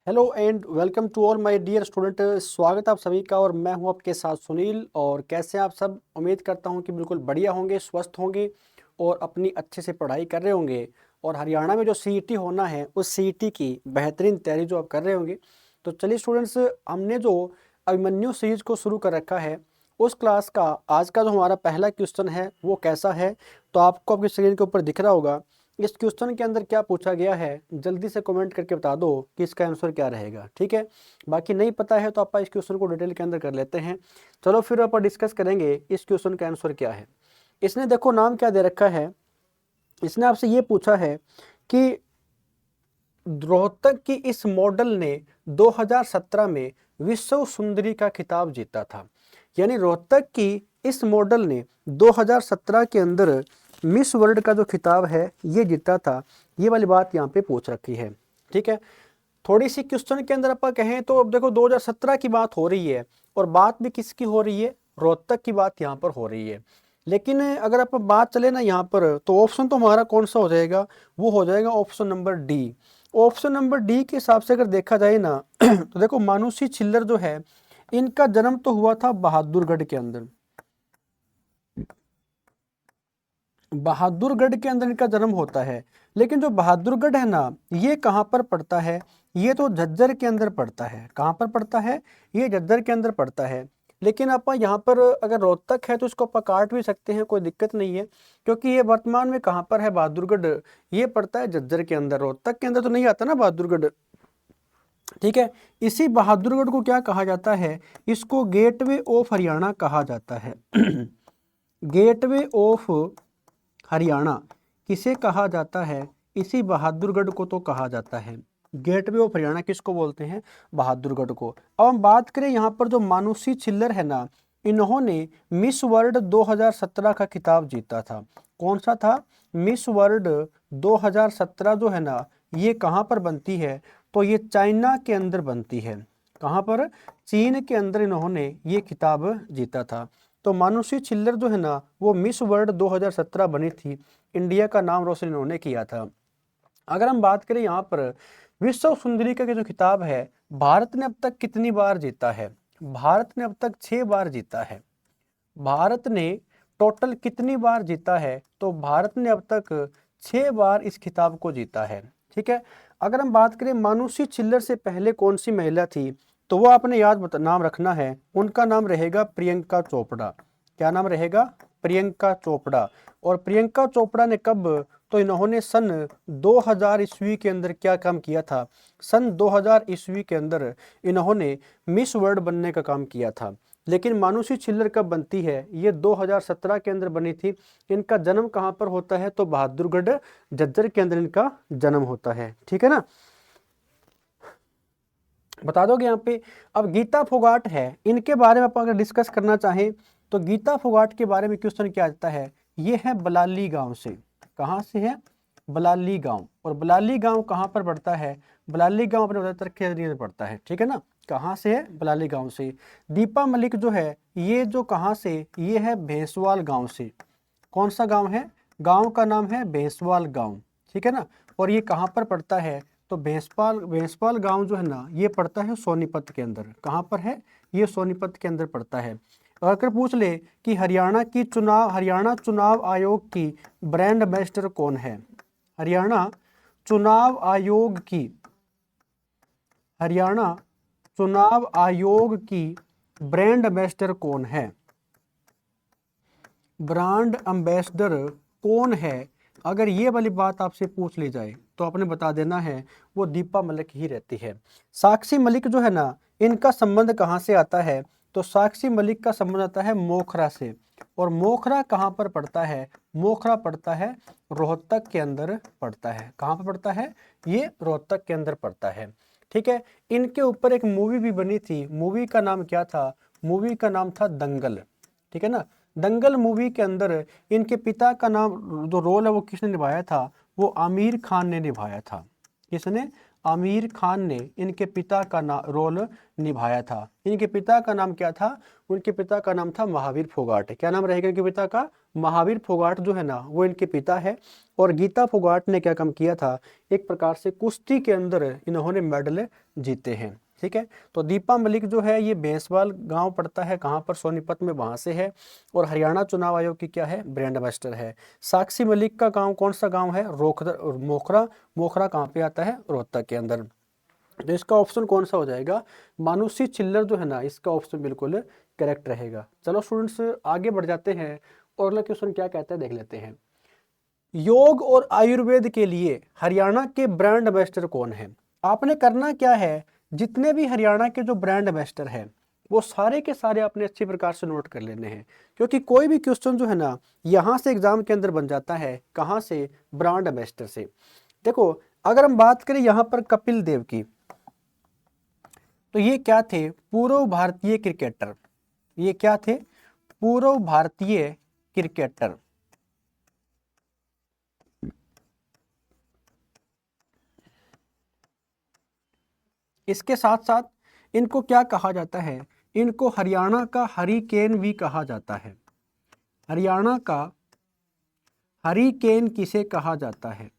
Hello and welcome to all my dear student. स्वागत आप सभी का और मैं हूं आपके साथ सुनील। और कैसे आप सब? उम्मीद करता हूं कि बिल्कुल बढ़िया होंगे, स्वस्थ होंगे और अपनी अच्छे से पढ़ाई कर रहे होंगे। और हरियाणा में जो सीईटी होना है उस सीईटी की बेहतरीन तैयारी जो आप कर रहे होंगे। तो चलिए स्टूडेंट्स, हमने जो अभिमन्यु सीरीज को शुरू कर रखा है उस क्लास का आज का जो हमारा पहला क्वेश्चन है वो कैसा है, तो आपको आपकी स्क्रीन के ऊपर दिख रहा होगा। इस क्वेश्चन के अंदर क्या पूछा गया है जल्दी से कमेंट करके बता दो कि इसका आंसर क्या रहेगा। ठीक है, बाकी नहीं पता है तो आप इस क्वेश्चन को डिटेल के अंदर कर लेते हैं। चलो फिर अपन डिस्कस करेंगे इस क्वेश्चन का आंसर क्या है। इसने देखो नाम क्या दे रखा है, इसने आपसे ये पूछा है कि रोहतक की इस मॉडल ने 2017 में विश्व सुंदरी का खिताब जीता था। यानी रोहतक की इस मॉडल ने 2017 के अंदर मिस वर्ल्ड का जो खिताब है ये जीता था। ये वाली बात यहाँ पे पूछ रखी है। ठीक है, थोड़ी सी क्वेश्चन के अंदर अपन कहें तो अब देखो 2017 की बात हो रही है और बात भी किसकी हो रही है, रोहतक की बात यहाँ पर हो रही है। लेकिन अगर अपन बात चले ना यहाँ पर तो ऑप्शन तो हमारा कौन सा हो जाएगा, वो हो जाएगा option number D. Option number D के हिसाब से अगर देखा जाए ना तो देखो मानुषी छिल्लर जो है इनका जन्म तो हुआ था बहादुरगढ़ के अंदर। बहादुरगढ़ के अंदर इनका जन्म होता है, लेकिन जो बहादुरगढ़ है ना ये कहाँ पर पड़ता है, ये तो झज्जर के अंदर पड़ता है। कहाँ पर पड़ता है? ये झज्जर के अंदर पड़ता है। लेकिन अपन यहाँ पर अगर रोहतक है तो इसको अपन काट भी सकते हैं, कोई दिक्कत नहीं है, क्योंकि ये वर्तमान में कहाँ पर है बहादुरगढ़, ये पड़ता है झज्जर के अंदर। रोहतक के अंदर तो नहीं आता ना बहादुरगढ़। ठीक है, इसी बहादुरगढ़ को क्या कहा जाता है? इसको गेटवे ऑफ हरियाणा कहा जाता है। गेटवे ऑफ हरियाणा किसे कहा जाता है? इसी बहादुरगढ़ को तो कहा जाता है। गेटवे ऑफ हरियाणा किसको बोलते हैं? बहादुरगढ़ को। अब हम बात करें यहाँ पर जो मानुषी छिल्लर है ना, इन्होंने मिस वर्ल्ड 2017 का खिताब जीता था। कौन सा था? मिस वर्ल्ड 2017 जो है ना ये कहाँ पर बनती है? तो ये चाइना के अंदर बनती है। कहाँ पर? चीन के अंदर इन्होंने ये खिताब जीता था। तो मानुषी छिल्लर जो है ना वो मिस वर्ल्ड 2017 बनी थी, इंडिया का नाम रोशन इन्होंने किया था। अगर हम बात करें यहाँ पर विश्व सुंदरी का जो खिताब है भारत ने अब तक कितनी बार जीता है? भारत ने अब तक 6 बार जीता है। भारत ने टोटल कितनी बार जीता है? तो भारत ने अब तक 6 बार इस खिताब को जीता है। ठीक है, अगर हम बात करें मानुषी छिल्लर से पहले कौन सी महिला थी तो वो आपने नाम रखना है, उनका नाम रहेगा प्रियंका चोपड़ा। क्या नाम रहेगा? प्रियंका चोपड़ा। और प्रियंका चोपड़ा ने कब? तो इन्होंने सन 2000 ईस्वी के अंदर क्या काम किया था? सन 2000 ईस्वी के अंदर इन्होंने मिस वर्ल्ड बनने का काम किया था। लेकिन मानुषी छिल्लर कब बनती है? ये 2017 के अंदर बनी थी। इनका जन्म कहाँ पर होता है? तो बहादुरगढ़ झज्जर के अंदर इनका जन्म होता है। ठीक है ना, बता दोगे यहाँ पे। अब गीता फोगाट है, इनके बारे में अपन अगर डिस्कस करना चाहें तो गीता फोगाट के बारे में क्वेश्चन क्या आता है? ये है बलाली गांव से। कहाँ से है? बलाली गांव। और बलाली गांव कहाँ पर पड़ता है? बलाली गांव अपने उत्तर क्षेत्र में पड़ता है। ठीक है ना, कहाँ से है? बलाली गांव से। दीपा मलिक जो है ये जो कहाँ से? ये है भैंसवाल गांव से। कौन सा गांव है? गांव का नाम है भैंसवाल गांव। ठीक है ना, और ये कहाँ पर पड़ता है? तो भैंसपाल भैंसपाल गांव जो है ना ये पड़ता है सोनीपत के अंदर। कहाँ पर है? ये सोनीपत के अंदर पड़ता है। अगर पूछ ले कि हरियाणा चुनाव आयोग की ब्रांड एम्बेसडर कौन है? हरियाणा चुनाव आयोग की हरियाणा चुनाव आयोग की ब्रांड एम्बेसडर कौन है? ब्रांड एम्बेसडर कौन है? अगर ये वाली बात आपसे पूछ ली जाए तो आपने बता देना है वो दीपा मलिक ही रहती है। साक्षी मलिक जो है ना इनका संबंध कहाँ से आता है? तो साक्षी मलिक का संबंध आता है मोखरा से। और मोखरा कहाँ पर पड़ता है? मोखरा पड़ता है रोहतक के अंदर पड़ता है। कहाँ पर पड़ता है? ये रोहतक के अंदर पड़ता है। ठीक है, इनके ऊपर एक मूवी भी बनी थी, मूवी का नाम क्या था? मूवी का नाम था दंगल। ठीक है ना, दंगल मूवी के अंदर इनके पिता का नाम जो रोल है वो किसने निभाया था? वो आमिर खान ने निभाया था। किसने? आमिर खान ने इनके पिता का रोल निभाया था। इनके पिता का नाम क्या था? उनके पिता का नाम था महावीर फोगाट। क्या नाम रहेगा इनके पिता का? महावीर फोगाट जो है ना वो इनके पिता है। और गीता फोगाट ने क्या काम किया था, एक प्रकार से कुश्ती के अंदर इन्होंने मेडल जीते हैं। ठीक है, तो दीपा मलिक जो है ये भैंसवाल गांव पड़ता है, कहाँ पर, सोनीपत में, वहां से है। और हरियाणा चुनाव आयोग की क्या है, ब्रांड एम्बेसडर है। साक्षी मलिक का गांव कौन सा गांव है, मोखरा। मोखरा कहाँ पे आता है, रोहतक के अंदर। तो इसका ऑप्शन कौन सा हो जाएगा, मानुषी चिल्लर जो है ना, इसका ऑप्शन बिल्कुल करेक्ट रहेगा। चलो स्टूडेंट्स आगे बढ़ जाते हैं और अगला क्वेश्चन क्या कहता है देख लेते हैं। योग और आयुर्वेद के लिए हरियाणा के ब्रांड एम्बेसडर कौन है। आपने करना क्या है, जितने भी हरियाणा के जो ब्रांड एम्बेसडर है वो सारे के सारे आपने अच्छी प्रकार से नोट कर लेने हैं, क्योंकि कोई भी क्वेश्चन जो है ना यहाँ से एग्जाम के अंदर बन जाता है, कहाँ से, ब्रांड एम्बेसडर से। देखो अगर हम बात करें यहाँ पर कपिल देव की, तो ये क्या थे, पूर्व भारतीय क्रिकेटर। ये क्या थे, पूर्व भारतीय क्रिकेटर। इसके साथ साथ इनको क्या कहा जाता है, इनको हरियाणा का हरिकेन भी कहा जाता है। हरियाणा का हरिकेन किसे कहा जाता है,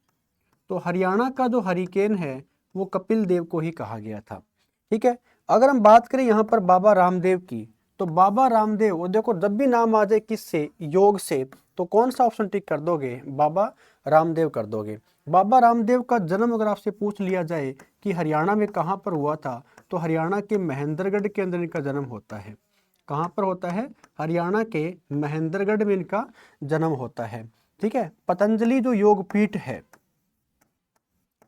तो हरियाणा का जो हरिकेन है वो कपिल देव को ही कहा गया था। ठीक है, अगर हम बात करें यहाँ पर बाबा रामदेव की, तो बाबा रामदेव, वो देखो जब भी नाम आ जाए किससे, योग से, तो कौन सा ऑप्शन टिक कर दोगे, बाबा रामदेव कर दोगे। बाबा रामदेव का जन्म अगर आपसे पूछ लिया जाए कि हरियाणा में कहाँ पर हुआ था, तो हरियाणा के महेंद्रगढ़ के अंदर इनका जन्म होता है। कहाँ पर होता है, हरियाणा के महेंद्रगढ़ में इनका जन्म होता है। ठीक है, पतंजलि जो योग पीठ है,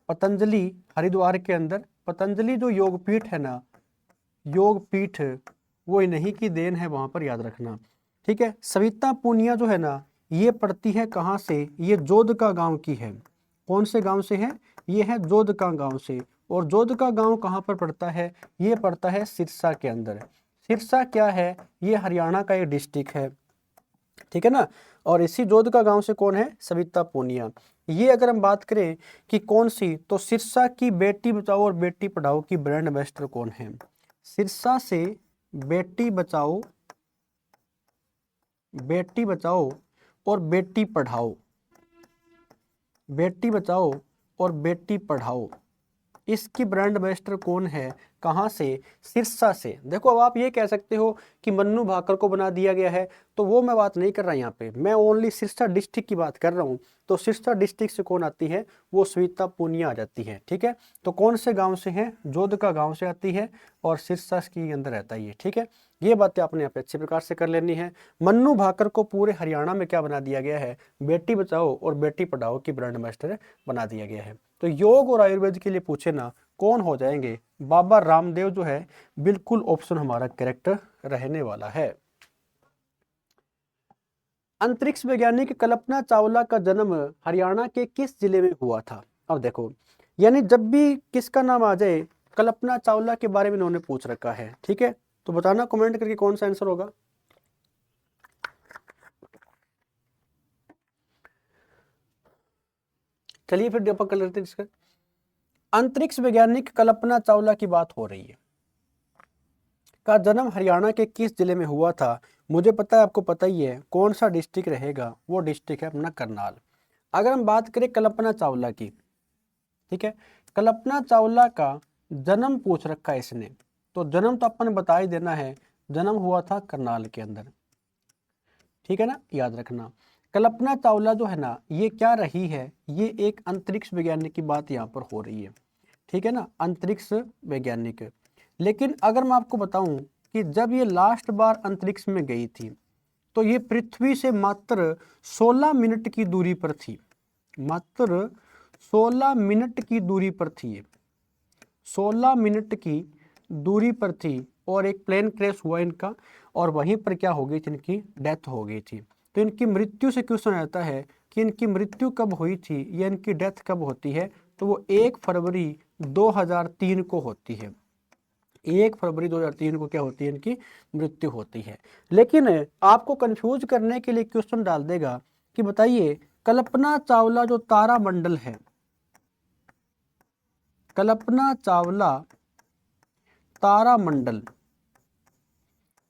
पतंजलि हरिद्वार के अंदर पतंजलि जो योग पीठ है ना, योग पीठ, वो इन्हीं की देन है, वहां पर याद रखना। ठीक है, सविता पूनिया जो है ना, ये पड़ती है कहाँ से, ये जोधका गांव की है। कौन से गांव से है, ये है जोधका गांव से। और जोधका गांव कहाँ पर पड़ता है, ये पड़ता है सिरसा के अंदर। सिरसा क्या है, ये हरियाणा का एक डिस्ट्रिक्ट है। ठीक है ना, और इसी जोधका गांव से कौन है, सविता पूनिया। ये अगर हम बात करें कि कौन सी, तो सिरसा की बेटी बचाओ और बेटी पढ़ाओ की ब्रांड एम्बेसडर कौन है। सिरसा से बेटी बचाओ, बेटी बचाओ और बेटी पढ़ाओ, बेटी बचाओ और बेटी पढ़ाओ, इसकी ब्रांड एम्बेसडर कौन है, कहाँ से, सिरसा से। देखो अब आप ये कह सकते हो कि मन्नू भाकर को बना दिया गया है, तो वो मैं बात नहीं कर रहा यहाँ पे, मैं ओनली सिरसा डिस्ट्रिक्ट की बात कर रहा हूँ। तो सिरसा डिस्ट्रिक्ट से कौन आती है, वो श्वेता पूनिया आ जाती है। ठीक है, तो कौन से गांव से है, जोधका गांव से आती है और सिरसा के अंदर रहता है ये। ठीक है, ये बातें आपने यहाँ पे अच्छे प्रकार से कर लेनी है। मन्नू भाकर को पूरे हरियाणा में क्या बना दिया गया है, बेटी बचाओ और बेटी पढ़ाओ की ब्रांड एम्बेसडर बना दिया गया है। तो योग और आयुर्वेद के लिए पूछे ना, कौन हो जाएंगे, बाबा रामदेव जो है बिल्कुल ऑप्शन हमारा करेक्ट रहने वाला है। अंतरिक्ष वैज्ञानिक कल्पना चावला का जन्म हरियाणा के किस जिले में हुआ था। अब देखो, यानी जब भी किसका नाम आ जाए, कल्पना चावला के बारे में इन्होंने पूछ रखा है। ठीक है, तो बताना कमेंट करके कौन सा आंसर होगा। चलिए फिर कर लेते हैं इसका। अंतरिक्ष वैज्ञानिक कल्पना चावला की बात हो रही है, का जन्म हरियाणा के किस जिले में हुआ था। मुझे पता है, आपको पता ही है कौन सा डिस्ट्रिक्ट रहेगा, वो डिस्ट्रिक्ट है अपना करनाल। अगर हम बात करें कल्पना चावला की, ठीक है, कल्पना चावला का जन्म पूछ रखा है इसने, तो जन्म तो अपन ने बता ही देना है, जन्म हुआ था करनाल के अंदर। ठीक है ना, याद रखना। कल्पना चावला जो है ना, ये क्या रही है, ये एक अंतरिक्ष वैज्ञानिक की बात यहाँ पर हो रही है। ठीक है ना, अंतरिक्ष वैज्ञानिक। लेकिन अगर मैं आपको बताऊं कि जब ये लास्ट बार अंतरिक्ष में गई थी, तो ये पृथ्वी से मात्र 16 मिनट की दूरी पर थी। मात्र 16 मिनट की दूरी पर थी ये, 16 मिनट की दूरी पर थी। और एक प्लेन क्रैश हुआ इनका, और वहीं पर क्या हो गई थी, इनकी डेथ हो गई थी। तो इनकी मृत्यु से क्वेश्चन आता है कि इनकी मृत्यु कब हुई थी या इनकी डेथ कब होती है, तो वो 1 फरवरी 2003 को होती है। 1 फरवरी 2003 को क्या होती है, इनकी मृत्यु होती है। लेकिन आपको कंफ्यूज करने के लिए क्वेश्चन डाल देगा कि बताइए, कल्पना चावला जो तारामंडल है, कल्पना चावला तारामंडल,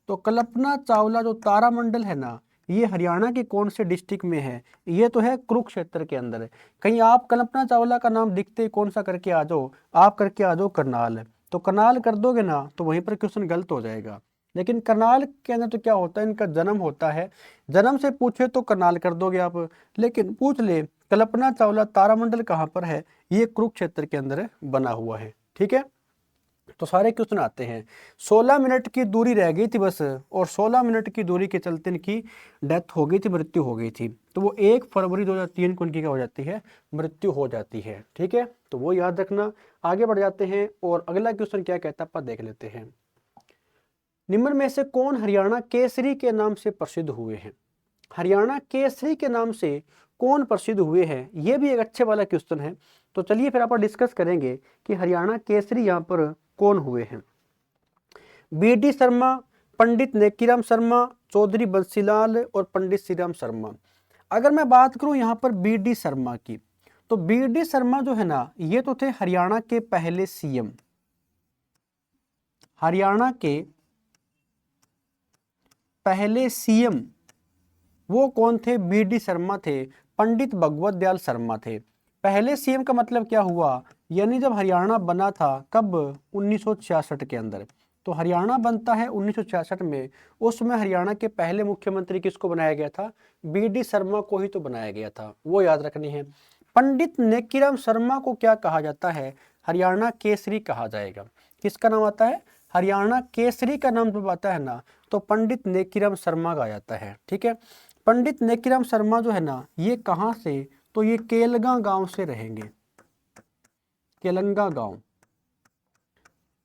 तो कल्पना चावला जो तारामंडल है ना, ये हरियाणा के कौन से डिस्ट्रिक्ट में है? ये तो है कुरुक्षेत्र के अंदर है। कहीं आप कल्पना चावला का नाम दिखते ही कौन सा करके आ जाओ, आप करके आ जाओ करनाल, तो करनाल कर दोगे ना तो वहीं पर क्वेश्चन गलत हो जाएगा। लेकिन करनाल के अंदर तो क्या होता है, इनका जन्म होता है, जन्म से पूछे तो करनाल कर दोगे आप, लेकिन पूछ ले कल्पना चावला तारामंडल कहाँ पर है, ये कुरुक्षेत्र के अंदर बना हुआ है। ठीक है, तो सारे क्वेश्चन आते हैं। 16 मिनट की दूरी रह गई थी बस, और 16 मिनट की दूरी के चलते इनकी डेथ हो गई थी, मृत्यु हो गई थी। तो वो 1 फरवरी 2003 को इनकी क्या हो जाती है, मृत्यु हो जाती है। ठीक है, तो वो याद रखना। आगे बढ़ जाते हैं और अगला क्वेश्चन क्या कहता है, आप देख लेते हैं। निम्न में से कौन हरियाणा केसरी के नाम से प्रसिद्ध हुए हैं? हरियाणा केसरी के नाम से कौन प्रसिद्ध हुए हैं, ये भी एक अच्छे वाला क्वेश्चन है। तो चलिए फिर आप डिस्कस करेंगे कि हरियाणा केसरी यहाँ पर कौन हुए हैं। बी.डी. शर्मा, पंडित नेकीराम शर्मा, चौधरी बंसीलाल और पंडित श्रीराम शर्मा। अगर मैं बात करूं यहाँ पर बी.डी. शर्मा की, तो बी.डी. शर्मा जो है ना, ये तो थे हरियाणा के पहले सीएम। हरियाणा के पहले सीएम वो कौन थे? बी.डी. शर्मा थे, पंडित भगवत दयाल शर्मा थे। पहले सीएम का मतलब क्या हुआ, यानी जब हरियाणा बना था, कब? 1966 के अंदर। तो हरियाणा बनता है 1966 में, उसमें हरियाणा के पहले मुख्यमंत्री किसको बनाया गया था? बी.डी. शर्मा को ही तो बनाया गया था, वो याद रखनी है। पंडित नेकीराम शर्मा को क्या कहा जाता है? हरियाणा केसरी कहा जाएगा। किसका नाम आता है? हरियाणा केसरी का नाम जब आता है ना, तो पंडित नेकीराम शर्मा का आ जाता है। ठीक है, पंडित नेकीराम शर्मा जो है ना, ये कहाँ से? तो ये केलंगा गांव से रहेंगे, केलंगा गांव।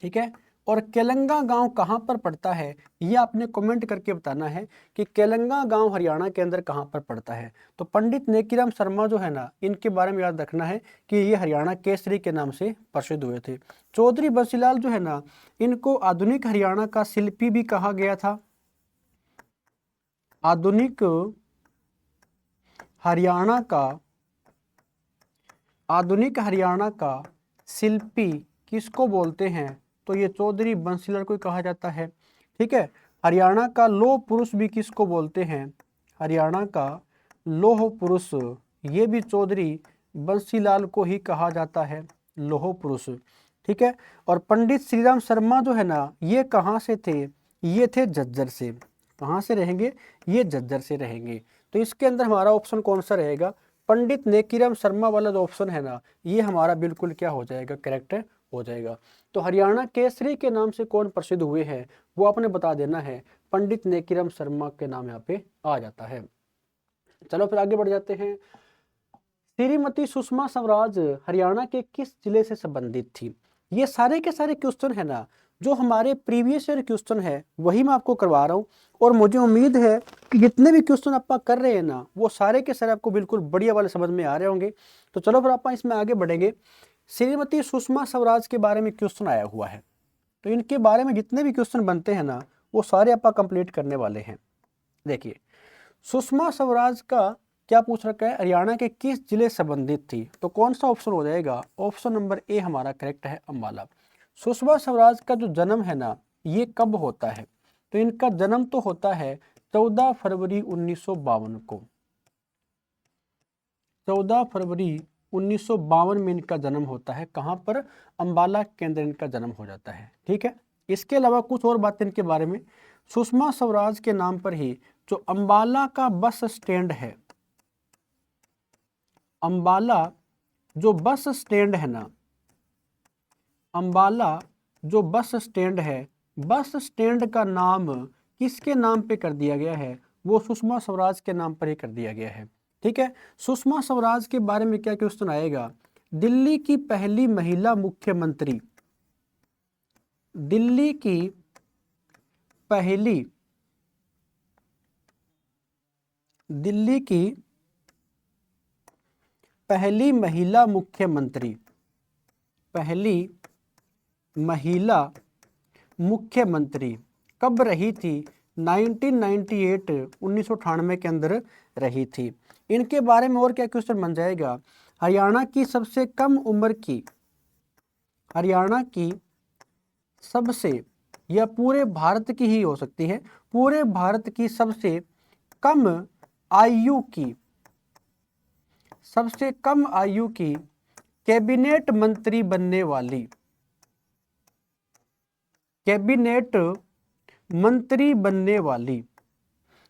ठीक है, और केलंगा गांव कहाँ पर पड़ता है, ये आपने कमेंट करके बताना है कि केलंगा गांव हरियाणा के अंदर कहाँ पर पड़ता है। तो पंडित नेकीराम शर्मा जो है ना, इनके बारे में याद रखना है कि ये हरियाणा केसरी के नाम से प्रसिद्ध हुए थे। चौधरी बंसीलाल जो है ना, इनको आधुनिक हरियाणा का शिल्पी भी कहा गया था। आधुनिक हरियाणा का, आधुनिक हरियाणा का शिल्पी किसको बोलते हैं? तो ये चौधरी बंसीलाल को कहा जाता है। ठीक है, हरियाणा का लौह पुरुष भी किसको बोलते हैं? हरियाणा का लौह पुरुष, ये भी चौधरी बंसीलाल को ही कहा जाता है, लौह पुरुष। ठीक है, और पंडित श्रीराम शर्मा जो है ना, ये कहाँ से थे? ये थे झज्जर से। कहाँ से रहेंगे? ये झज्जर से रहेंगे। तो इसके अंदर हमारा ऑप्शन कौन सा रहेगा? पंडित नेकीराम शर्मा वाला जो ऑप्शन है ना, ये हमारा बिल्कुल क्या हो जाएगा, करेक्ट हो जाएगा। तो हरियाणा केसरी के नाम से कौन प्रसिद्ध हुए हैं, वो आपने बता देना है। पंडित नेकीराम शर्मा के नाम यहाँ पे आ जाता है। चलो फिर आगे बढ़ जाते हैं। श्रीमती सुषमा स्वराज हरियाणा के किस जिले से संबंधित थी? ये सारे के सारे क्वेश्चन है ना, जो हमारे प्रीवियस ईयर क्वेश्चन है, वही मैं आपको करवा रहा हूँ। और मुझे उम्मीद है कि जितने भी क्वेश्चन आप कर रहे हैं ना, वो सारे के सारे आपको बिल्कुल बढ़िया वाले समझ में आ रहे होंगे। तो चलो फिर आप इसमें आगे बढ़ेंगे। श्रीमती सुषमा स्वराज के बारे में क्वेश्चन आया हुआ है, तो इनके बारे में जितने भी क्वेश्चन बनते हैं ना, वो सारे आप कंप्लीट करने वाले हैं। देखिए, सुषमा स्वराज का क्या पूछ रखा है, हरियाणा के किस जिले संबंधित थी? तो कौन सा ऑप्शन हो जाएगा? ऑप्शन नंबर ए हमारा करेक्ट है, अम्बाला। सुषमा स्वराज का जो जन्म है ना, ये कब होता है? तो इनका जन्म तो होता है 14 फरवरी 1952 को। 14 फरवरी 1952 में इनका जन्म होता है। कहाँ पर? अम्बाला के अंदर इनका जन्म हो जाता है। ठीक है, इसके अलावा कुछ और बातें इनके बारे में। सुषमा स्वराज के नाम पर ही जो अम्बाला का बस स्टैंड है, अम्बाला जो बस स्टैंड है ना, अम्बाला जो बस स्टैंड है, बस स्टैंड का नाम किसके नाम पे कर दिया गया है? वो सुषमा स्वराज के नाम पर ही कर दिया गया है। ठीक है, सुषमा स्वराज के बारे में क्या क्वेश्चन आएगा? दिल्ली की पहली महिला मुख्यमंत्री, दिल्ली की पहली, दिल्ली की पहली महिला मुख्यमंत्री, पहली महिला मुख्यमंत्री कब रही थी? 1998 1998 के अंदर रही थी। इनके बारे में और क्या क्वेश्चन बन जाएगा? हरियाणा की सबसे कम उम्र की, हरियाणा की सबसे, या पूरे भारत की ही हो सकती है, पूरे भारत की सबसे कम आयु की, सबसे कम आयु की कैबिनेट मंत्री बनने वाली, कैबिनेट मंत्री बनने वाली,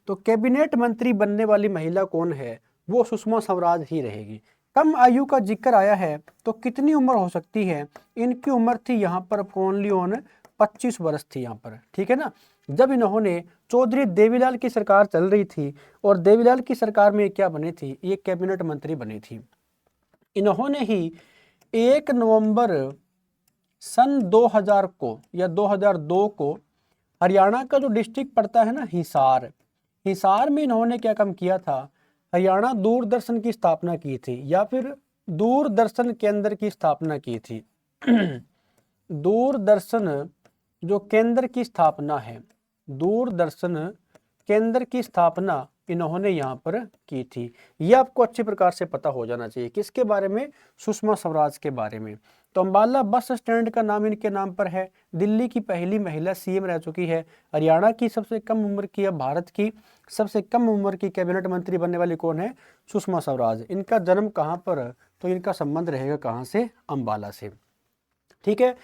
तो कैबिनेट मंत्री बनने वाली महिला कौन है? वो सुषमा स्वराज ही रहेगी। कम आयु का जिक्र आया है तो कितनी उम्र हो सकती है? इनकी उम्र थी यहाँ पर ओनली ऑन 25 वर्ष थी यहाँ पर, ठीक है ना। जब इन्होंने चौधरी देवीलाल की सरकार चल रही थी और देवीलाल की सरकार में क्या बनी थी? ये कैबिनेट मंत्री बनी थी। इन्होंने ही 1 नवंबर सन 2000 को या 2002 को हरियाणा का जो डिस्ट्रिक्ट पड़ता है ना हिसार, हिसार में इन्होंने क्या काम किया था? हरियाणा दूरदर्शन की स्थापना की थी, या फिर दूरदर्शन केंद्र की स्थापना की थी। दूरदर्शन जो केंद्र की स्थापना है, दूरदर्शन केंद्र की स्थापना इन्होंने यहाँ पर की थी। ये आपको अच्छी प्रकार से पता हो जाना चाहिए। किसके बारे में? सुषमा स्वराज के बारे में। तो अंबाला बस स्टैंड का नाम इनके नाम पर है। दिल्ली की पहली महिला सीएम रह चुकी है। हरियाणा की सबसे कम उम्र की या भारत की सबसे कम उम्र की कैबिनेट मंत्री बनने वाली कौन है? सुषमा स्वराज। इनका जन्म कहाँ पर? तो इनका संबंध रहेगा कहाँ से? अंबाला से। ठीक है,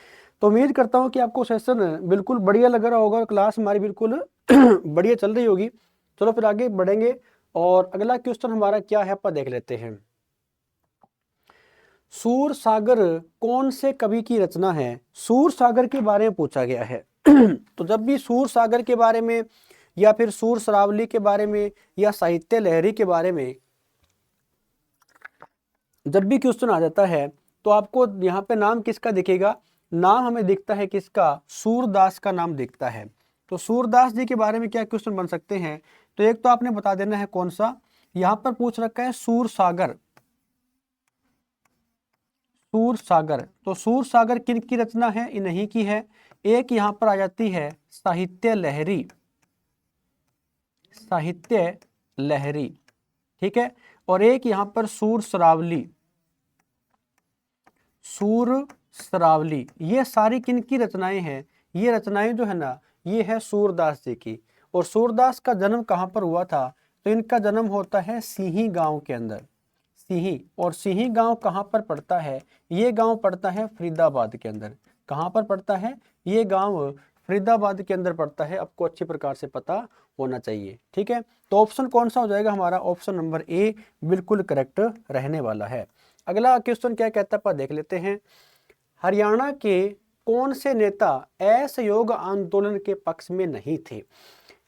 तो उम्मीद करता हूँ कि आपको सेशन बिल्कुल बढ़िया लग रहा होगा, क्लास हमारी बिल्कुल बढ़िया चल रही होगी। चलो फिर आगे बढ़ेंगे और अगला क्वेश्चन हमारा क्या है आप देख लेते हैं। सूर सागर कौन से कवि की रचना है? सूर सागर के बारे में पूछा गया है। तो जब भी सूर सागर के बारे में या फिर सूर सरावली के बारे में या साहित्य लहरी के बारे में जब भी क्वेश्चन आ जाता है तो आपको यहाँ पे नाम किसका दिखेगा? नाम हमें दिखता है किसका? सूरदास का नाम दिखता है। तो सूरदास जी के बारे में क्या क्वेश्चन बन सकते हैं? तो एक तो आपने बता देना है कौन सा, यहाँ पर पूछ रखा है सूर सागर। सूर सागर, तो सूर सागर किन की रचना है? इन्हीं की है। एक यहाँ पर आ जाती है साहित्य लहरी, साहित्य लहरी, ठीक है। और एक यहाँ पर सूर सरावली, सूर सरावली। ये सारी किन की रचनाएं हैं? ये रचनाएं जो है ना, ये है सूरदास जी की। और सूरदास का जन्म कहाँ पर हुआ था? तो इनका जन्म होता है सिही गांव के अंदर, सिही। और सिही गांव कहाँ पर पड़ता है? ये गांव पड़ता है फरीदाबाद के अंदर। कहाँ पर पड़ता है? ये गांव फरीदाबाद के अंदर पड़ता है। आपको अच्छी प्रकार से पता होना चाहिए, ठीक है। तो ऑप्शन कौन सा हो जाएगा हमारा? ऑप्शन नंबर ए बिल्कुल करेक्ट रहने वाला है। अगला क्वेश्चन क्या कहता है देख लेते हैं। हरियाणा के कौन से नेता असहयोग आंदोलन के पक्ष में नहीं थे?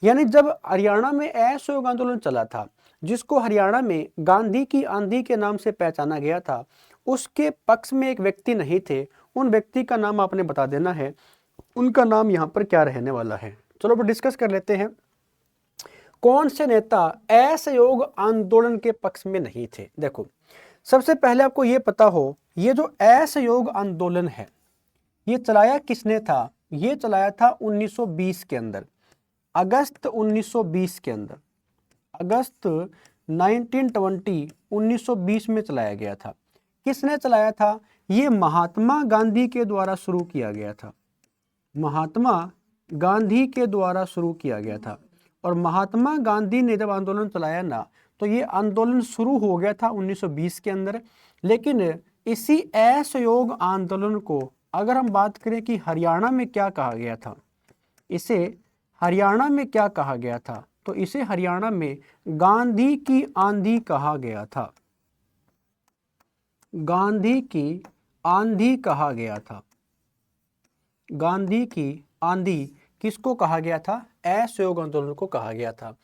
यानी जब हरियाणा में असहयोग आंदोलन चला था, जिसको हरियाणा में गांधी की आंधी के नाम से पहचाना गया था, उसके पक्ष में एक व्यक्ति नहीं थे। उन व्यक्ति का नाम आपने बता देना है। उनका नाम यहाँ पर क्या रहने वाला है? चलो अब डिस्कस कर लेते हैं। कौन से नेता असहयोग आंदोलन के पक्ष में नहीं थे? देखो, सबसे पहले आपको ये पता हो, ये जो असहयोग आंदोलन है ये चलाया किसने था? ये चलाया था 1920 के अंदर, अगस्त 1920 के अंदर, अगस्त 1920 में चलाया गया था। किसने चलाया था? ये महात्मा गांधी के द्वारा शुरू किया गया था। महात्मा गांधी के द्वारा शुरू किया गया था। और महात्मा गांधी ने जब आंदोलन चलाया ना, तो ये आंदोलन शुरू हो गया था 1920 के अंदर। लेकिन इसी असहयोग आंदोलन को अगर हम बात करें कि हरियाणा में क्या कहा गया था, इसे हरियाणा में क्या कहा गया था, तो इसे हरियाणा में गांधी की आंधी कहा गया था। गांधी की आंधी कहा गया था। गांधी की आंधी किसको कहा गया था? असहयोग आंदोलन को कहा गया था।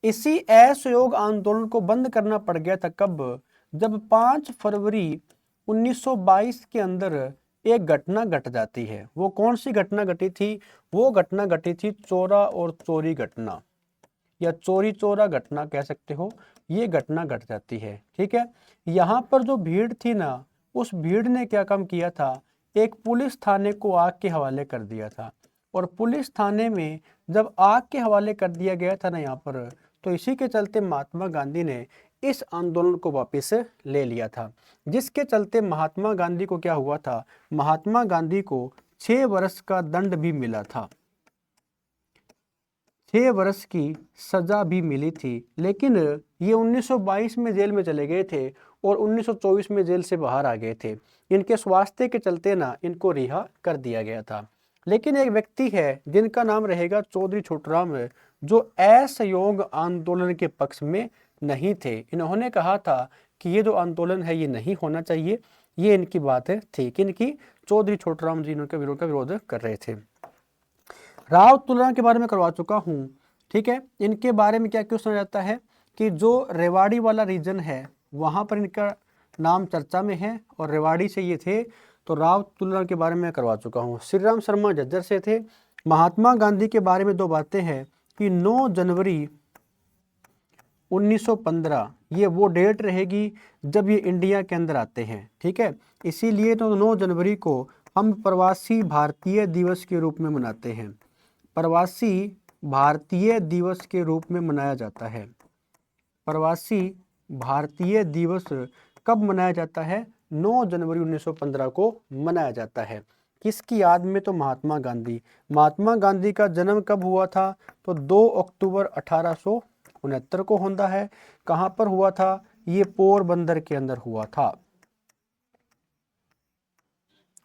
इसी असहयोग आंदोलन को बंद करना पड़ गया था कब? जब 5 फरवरी 1922 के अंदर एक घटना घट जाती है। वो कौन सी घटना घटी थी? वो घटना घटी थी चोरा और चोरी घटना, या चोरी चोरा घटना कह सकते हो। ये घटना घट जाती है, ठीक है। यहाँ पर जो भीड़ थी ना, उस भीड़ ने क्या काम किया था? एक पुलिस थाने को आग के हवाले कर दिया था। और पुलिस थाने में जब आग के हवाले कर दिया गया था ना यहाँ पर, तो इसी के चलते महात्मा गांधी ने इस आंदोलन को वापस ले लिया था। जिसके चलते महात्मा गांधी को क्या हुआ था? महात्मा गांधी को 6 वर्ष का दंड भी मिला था। 6 वर्ष की सजा भी मिली थी, लेकिन ये 1922 में जेल में चले गए थे और 1924 में जेल से बाहर आ गए थे। इनके स्वास्थ्य के चलते ना इनको रिहा कर दिया गया था। लेकिन एक व्यक्ति है जिनका नाम रहेगा चौधरी छोटूराम, जो असहयोग आंदोलन के पक्ष में नहीं थे। इन्होंने कहा था कि ये जो आंदोलन है ये नहीं होना चाहिए। ये इनकी बात थी कि इनकी चौधरी छोटूराम जी इनके विरोध कर रहे थे। राव तुलना के बारे में करवा चुका हूँ, ठीक है। इनके बारे में क्या क्वेश्चन जाता है कि जो रेवाड़ी वाला रीजन है वहाँ पर इनका नाम चर्चा में है और रेवाड़ी से ये थे, तो राव तुलना के बारे में करवा चुका हूँ। श्री राम शर्मा झज्जर से थे। महात्मा गांधी के बारे में 2 बातें हैं कि 9 जनवरी 1915 ये वो डेट रहेगी जब ये इंडिया के अंदर आते हैं, ठीक है। इसीलिए तो 9 जनवरी को हम प्रवासी भारतीय दिवस के रूप में मनाते हैं। प्रवासी भारतीय दिवस के रूप में मनाया जाता है। प्रवासी भारतीय दिवस कब मनाया जाता है? 9 जनवरी 1915 को मनाया जाता है। किसकी याद में? तो महात्मा गांधी। महात्मा गांधी का जन्म कब हुआ था? तो 2 अक्टूबर 1869 को होता है। कहाँ पर हुआ था? ये पोरबंदर के अंदर हुआ था।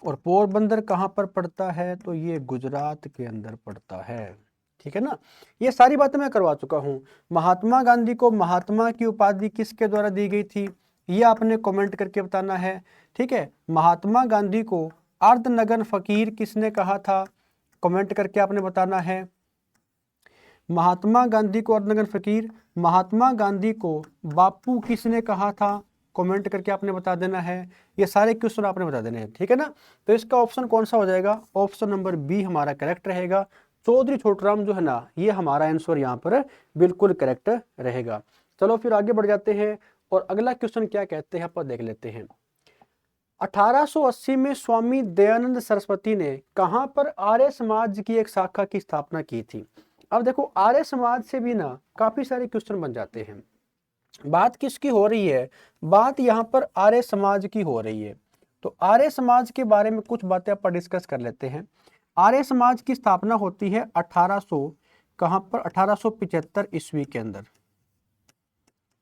और पोरबंदर कहाँ पर पड़ता है? तो ये गुजरात के अंदर पड़ता है, ठीक है ना। ये सारी बातें मैं करवा चुका हूँ। महात्मा गांधी को महात्मा की उपाधि किसके द्वारा दी गई थी? ये आपने कमेंट करके बताना है, ठीक है। महात्मा गांधी को अर्धनग्न फकीर किसने कहा था? कमेंट करके आपने बताना है। महात्मा गांधी को अर्धनग्न फकीर, महात्मा गांधी को बापू किसने कहा था? कमेंट करके आपने बता देना है। ये सारे क्वेश्चन आपने बता देने हैं, ठीक है ना। तो इसका ऑप्शन कौन सा हो जाएगा? ऑप्शन नंबर बी हमारा करेक्ट रहेगा। चौधरी छोटूराम जो है ना, ये हमारा आंसर यहाँ पर बिल्कुल करेक्ट रहेगा। चलो फिर आगे बढ़ जाते हैं और अगला क्वेश्चन क्या कहते हैं आप देख लेते हैं। 1880 में स्वामी दयानंद सरस्वती ने कहाँ पर आर्य समाज की एक शाखा की स्थापना की थी? अब देखो, आर्य समाज से भी ना काफी सारे क्वेश्चन बन जाते हैं। बात किसकी हो रही है? बात यहाँ पर आर्य समाज की हो रही है। तो आर्य समाज के बारे में कुछ बातें अपन डिस्कस कर लेते हैं। आर्य समाज की स्थापना होती है 1800 कहाँ पर? 1875 ईस्वी के अंदर,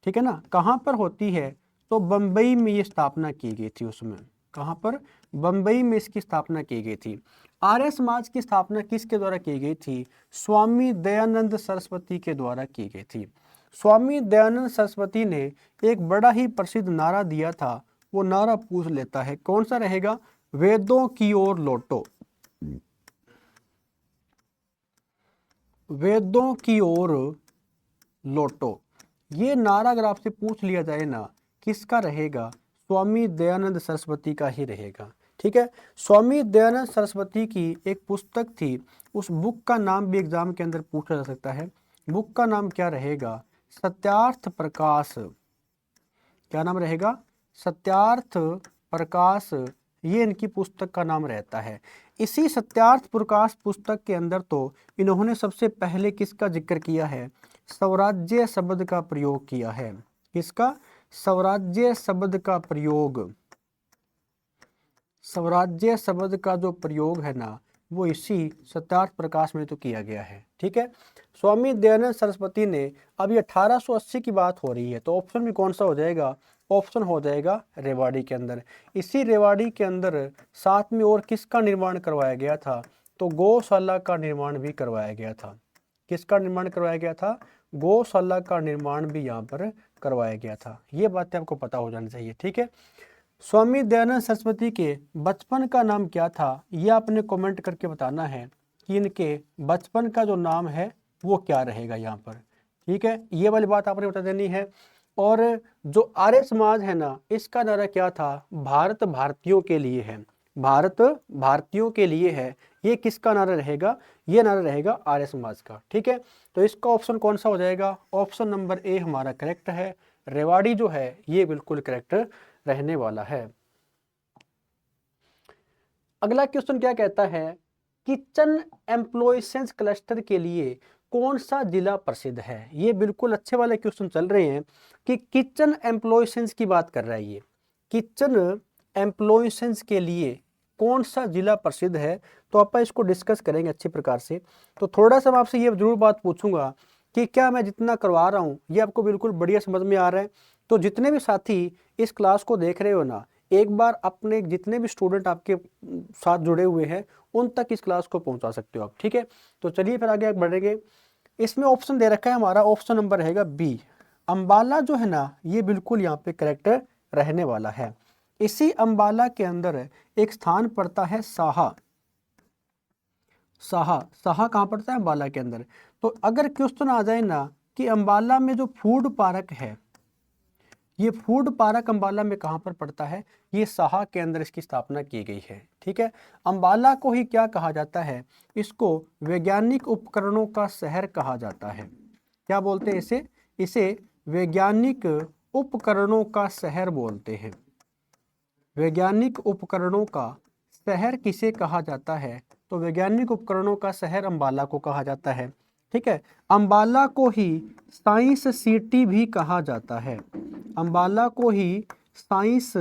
ठीक है ना। कहाँ पर होती है? तो बंबई में ये स्थापना की गई थी। उसमें कहाँ पर? बंबई में इसकी स्थापना की गई थी। आर्य समाज की स्थापना किसके द्वारा की गई थी? स्वामी दयानंद सरस्वती के द्वारा की गई थी। स्वामी दयानंद सरस्वती ने एक बड़ा ही प्रसिद्ध नारा दिया था। वो नारा पूछ लेता है, कौन सा रहेगा? वेदों की ओर लौटो। वेदों की ओर लौटो, ये नारा अगर आपसे पूछ लिया जाए ना, किसका रहेगा? स्वामी दयानंद सरस्वती का ही रहेगा, ठीक है। स्वामी दयानंद सरस्वती की एक पुस्तक थी, उस बुक का नाम भी एग्जाम के अंदर पूछा जा सकता है। बुक का नाम क्या रहेगा? सत्यार्थ प्रकाश। क्या नाम रहेगा? सत्यार्थ प्रकाश, ये इनकी पुस्तक का नाम रहता है। इसी सत्यार्थ प्रकाश पुस्तक के अंदर तो इन्होंने सबसे पहले किसका जिक्र किया है? स्वराज्य शब्द का प्रयोग किया है। किसका? स्वराज्य शब्द का प्रयोग। स्वराज्य शब्द का जो प्रयोग है ना, वो इसी सत्यार्थ प्रकाश में तो किया गया है, ठीक है। स्वामी दयानंद सरस्वती ने, अभी 1880 की बात हो रही है, तो ऑप्शन भी कौन सा हो जाएगा? ऑप्शन हो जाएगा रेवाड़ी के अंदर। इसी रेवाड़ी के अंदर साथ में और किसका निर्माण करवाया गया था? तो गौशाला का निर्माण भी करवाया गया था। किसका निर्माण करवाया गया था? गौशाला का निर्माण भी यहाँ पर करवाया गया था। ये बातें आपको पता हो जानी चाहिए, ठीक है। स्वामी दयानंद सरस्वती के बचपन का नाम क्या था? ये आपने कमेंट करके बताना है कि इनके बचपन का जो नाम है वो क्या रहेगा यहाँ पर, ठीक है। ये वाली बात आपने बता देनी है। और जो आर्य समाज है ना, इसका नारा क्या था? भारत भारतीयों के लिए है। भारत भारतीयों के लिए है, ये किसका नारा रहेगा? ये नारा रहेगा आर्य समाज का, ठीक है। तो इसका ऑप्शन कौन सा हो जाएगा? ऑप्शन नंबर ए हमारा करेक्ट है। रेवाड़ी जो है ये बिल्कुल करेक्ट रहने वाला है। अगला क्वेश्चन क्या कहता है? किचन एम्प्लॉयसेंस क्लस्टर के लिए कौन सा जिला प्रसिद्ध है? ये बिल्कुल अच्छे वाले क्वेश्चन चल रहे हैं कि किचन एम्प्लॉयसेंस की बात कर रहा है। ये किचन एम्प्लॉयसेंस के लिए कौन सा जिला प्रसिद्ध है, तो आप इसको डिस्कस करेंगे अच्छी प्रकार से। तो थोड़ा सा मैं आपसे ये जरूर बात पूछूंगा कि क्या मैं जितना करवा रहा हूँ ये आपको बिल्कुल बढ़िया समझ में आ रहा है। तो जितने भी साथी इस क्लास को देख रहे हो ना, एक बार अपने जितने भी स्टूडेंट आपके साथ जुड़े हुए हैं उन तक इस क्लास को पहुंचा सकते हो आप, ठीक है। तो चलिए फिर आगे बढ़ेंगे। इसमें ऑप्शन दे रखा है हमारा, ऑप्शन नंबर रहेगा बी, अंबाला जो है ना ये बिल्कुल यहाँ पे करेक्ट रहने वाला है। इसी अंबाला के अंदर एक स्थान पड़ता है साहा। साहा कहाँ पड़ता है? अंबाला के अंदर। तो अगर क्वेश्चन आ जाए ना कि अंबाला में जो फूड पार्क है, ये फूड पार्क अंबाला में कहाँ पर पड़ता है, ये साहा के अंदर इसकी स्थापना की गई है, ठीक है। अंबाला को ही क्या कहा जाता है, इसको वैज्ञानिक उपकरणों का शहर कहा जाता है। क्या बोलते हैं इसे? इसे वैज्ञानिक उपकरणों का शहर बोलते हैं। वैज्ञानिक उपकरणों का शहर किसे कहा जाता है? तो वैज्ञानिक उपकरणों का शहर अंबाला को कहा जाता है, ठीक है। अंबाला को ही साइंस सिटी भी कहा जाता है। अंबाला को ही साइंस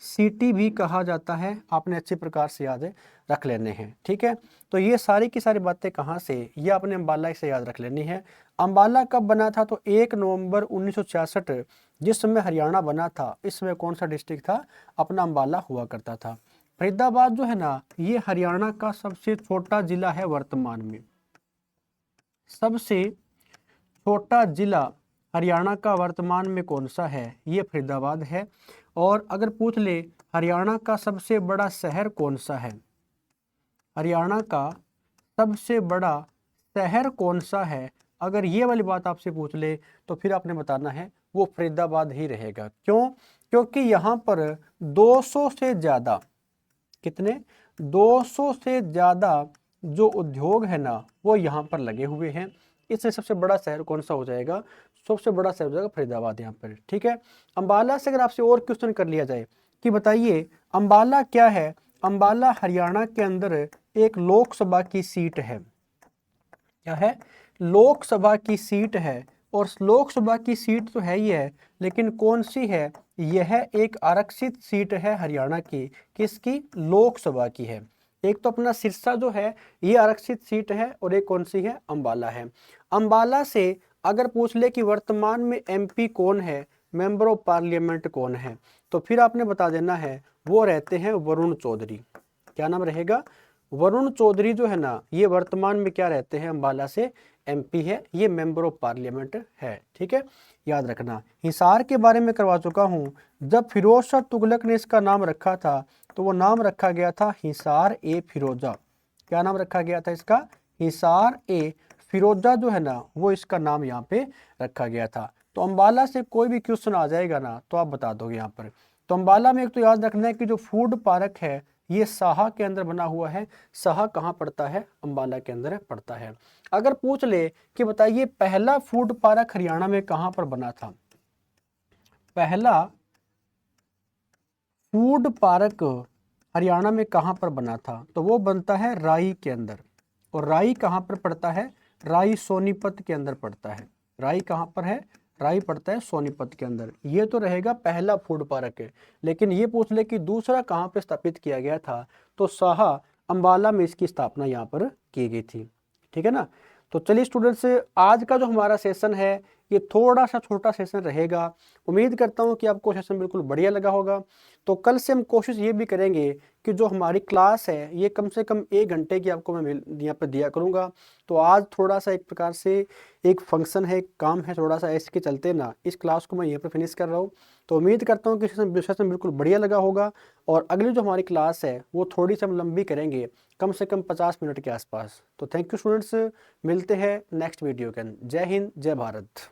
सिटी भी कहा जाता है। आपने अच्छे प्रकार से याद रख लेने हैं, ठीक है। तो ये सारी की सारी बातें कहाँ से, ये आपने अंबाला से याद रख लेनी है। अंबाला कब बना था? तो 1 नवंबर 1966 जिस समय हरियाणा बना था, इस समय कौन सा डिस्ट्रिक्ट था? अपना अंबाला हुआ करता था। फरीदाबाद जो है ना ये हरियाणा का सबसे छोटा जिला है वर्तमान में। सबसे छोटा जिला हरियाणा का वर्तमान में कौन सा है? ये फरीदाबाद है। और अगर पूछ ले हरियाणा का सबसे बड़ा शहर कौन सा है, हरियाणा का सबसे बड़ा शहर कौन सा है, अगर ये वाली बात आपसे पूछ ले तो फिर आपने बताना है वो फरीदाबाद ही रहेगा। क्यों? क्योंकि यहाँ पर 200 से ज़्यादा, कितने? 200 से ज़्यादा जो उद्योग है ना वो यहाँ पर लगे हुए हैं। इससे सबसे बड़ा शहर कौन सा हो जाएगा? सबसे बड़ा शहर हो जाएगा फरीदाबाद यहाँ पर, ठीक है। अंबाला से अगर आपसे और क्वेश्चन कर लिया जाए कि बताइए अंबाला क्या है? अंबाला हरियाणा के अंदर एक लोकसभा की सीट है। क्या है? लोकसभा की सीट है। और लोकसभा की सीट तो है ही है, लेकिन कौन सी है? यह एक आरक्षित सीट है हरियाणा की। किसकी? लोकसभा की है। एक तो अपना सिरसा जो है ये आरक्षित सीट है, और एक कौन सी है? अंबाला है। अंबाला से अगर पूछ ले कि वर्तमान में एमपी कौन है, मेंबर ऑफ पार्लियामेंट कौन है, तो फिर आपने बता देना है वो रहते हैं वरुण चौधरी। क्या नाम रहेगा? वरुण चौधरी जो है ना ये वर्तमान में क्या रहते हैं? अंबाला से एमपी है, ये मेंबर ऑफ पार्लियामेंट है, ठीक है। याद रखना। हिसार के बारे में करवा चुका हूँ। जब फिरोज शाह तुगलक ने इसका नाम रखा था तो वो नाम रखा गया था हिसार ए फिरोजा। क्या नाम रखा गया था इसका? हिसार ए फिरोजा जो है ना वो इसका नाम यहाँ पे रखा गया था। तो अंबाला से कोई भी क्वेश्चन आ जाएगा ना तो आप बता दोगे यहाँ पर। तो अंबाला में एक तो याद रखना है कि जो फूड पार्क है ये साहा के अंदर बना हुआ है। साहा कहाँ पड़ता है? अंबाला के अंदर पड़ता है। अगर पूछ ले कि बताइए पहला फूड पार्क हरियाणा में कहाँ पर बना था, पहला फूड पार्क हरियाणा में कहाँ पर बना था, तो वो बनता है राई के अंदर। और राई कहाँ पर पड़ता है? राई सोनीपत के अंदर पड़ता है। राई कहाँ पर है? राई पड़ता है सोनीपत के अंदर। ये तो रहेगा पहला फूड पार्क है। लेकिन ये पूछ ले कि दूसरा कहाँ पे स्थापित किया गया था, तो साहा अंबाला में इसकी स्थापना यहाँ पर की गई थी, ठीक है ना। तो चलिए स्टूडेंट्स, आज का जो हमारा सेशन है ये थोड़ा सा छोटा सेशन रहेगा। उम्मीद करता हूँ कि आपको सेशन बिल्कुल बढ़िया लगा होगा। तो कल से हम कोशिश ये भी करेंगे कि जो हमारी क्लास है ये कम से कम 1 घंटे की आपको मैं यहाँ पर दिया करूँगा। तो आज थोड़ा सा एक प्रकार से एक फंक्शन है, एक काम है, थोड़ा सा इसके चलते ना इस क्लास को मैं यहीं पर फिनिश कर रहा हूँ। तो उम्मीद करता हूँ कि सेशन बिल्कुल बढ़िया लगा होगा। और अगली जो हमारी क्लास है वो थोड़ी सी हम लंबी करेंगे, कम से कम 50 मिनट के आसपास। तो थैंक यू स्टूडेंट्स, मिलते हैं नेक्स्ट वीडियो के अंदर। जय हिंद, जय भारत।